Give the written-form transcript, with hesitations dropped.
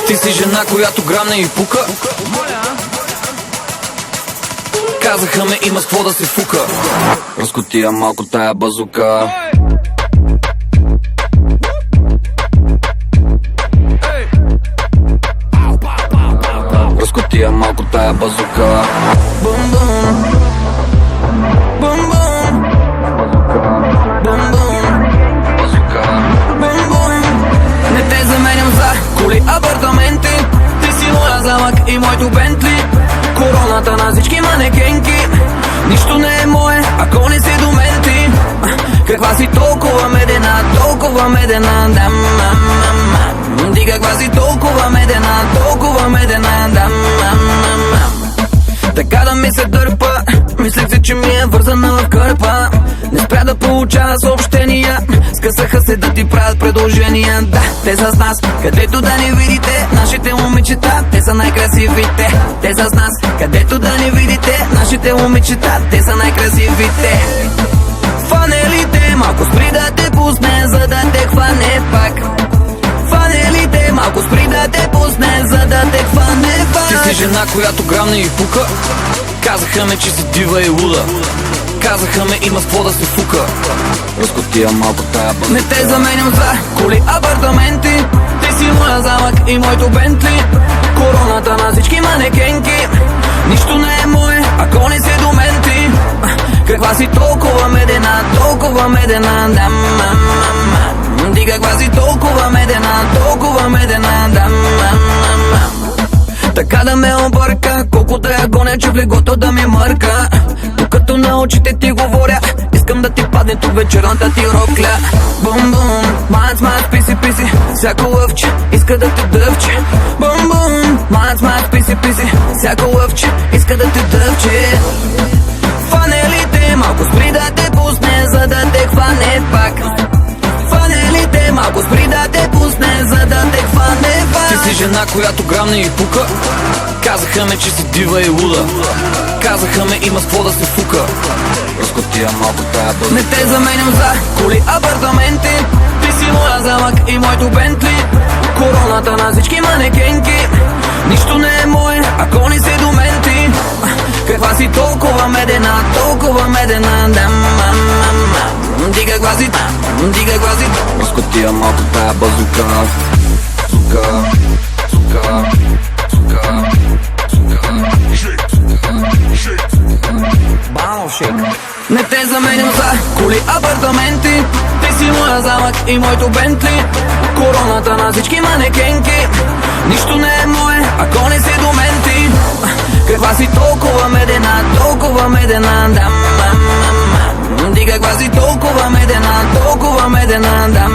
Ти си жена, която грам не и пука. Казаха ме, има с какво да се фука. Разкотия малко тая базука. Разкотия малко тая базука. Бум бум, бум бум, бум бум, базука. Бум бум. Не те заменям за коли, апартаменти. Ти си моя замък и моето Бентли. Короната на всички манекенки. Нищо не е мое, ако не си до мен ти. Каква си толкова медена, толкова медена, да, ти каква си толкова медена, толкова медена, да, така да ми се дърпа. Мислех си, че ми е вързана в кърпа. Не спря да получава съобщения. Скъсаха се да ти правят предложения. Да, те са с нас, където да ни видите. Нашите момичета, те са най-красивите. Те са с нас, където да ни видите. Нашите момичета, те са най-красивите. Фанелите, малко спри да те пусне, за да те хване пак. Фанелите, малко спри да те пусне, за да те хване пак. Ти си жена, която грам не и пука. Казаха ме, че си дива и луда. Казаха ме, има с какво да се фука. Разкотия малко тая бън. Не те заменям за коли, апартаменти. Ти си моя замък и моето Бентли. Короната на всички манекенки. Нищо не е мое, ако не си до мен ти. Каква си толкова медена, толкова медена, да, ти каква си толкова медена, толкова медена, да, така да ме обърка, колко да я гоня, че в леглото да ми мърка. Докато на очите ти говоря, искам да ти падне тук вечерната ти рокля. Бум бум, мац мац, писи писи, всяко лъвче иска да те дъвче. Бум бум, мац мац, писи писи, всяко лъвче иска да те дъвче. Фанелите, малко спри да те пусне, за да те хване пак. Фанелите, малко спри да те пусне, за да те хване пак. Ти си жена, която грам не и пука. Казаха ме, че си дива и луда. Казаха ме, има с какво да се фука. Разкотия малко тая бън. Не те заменям за коли, апартаменти. Ти си моя замък и моето Бентли. Короната на всички манекенки. Нищо не е мое, ако не си до мен ти. Каква си толкова медена, толкова медена, да, ти каква си, ти каква си. Разкотия малко тая базука. Сука, сука, сука, сука. Не те заменям за коли, апартаменти. Ти си моя замък и моето Бентли. Короната на всички манекенки. Нищо не е мое, ако не си до мен ти. Каква си толкова медена, толкова медена, да, ти каква си толкова медена, толкова медена, да.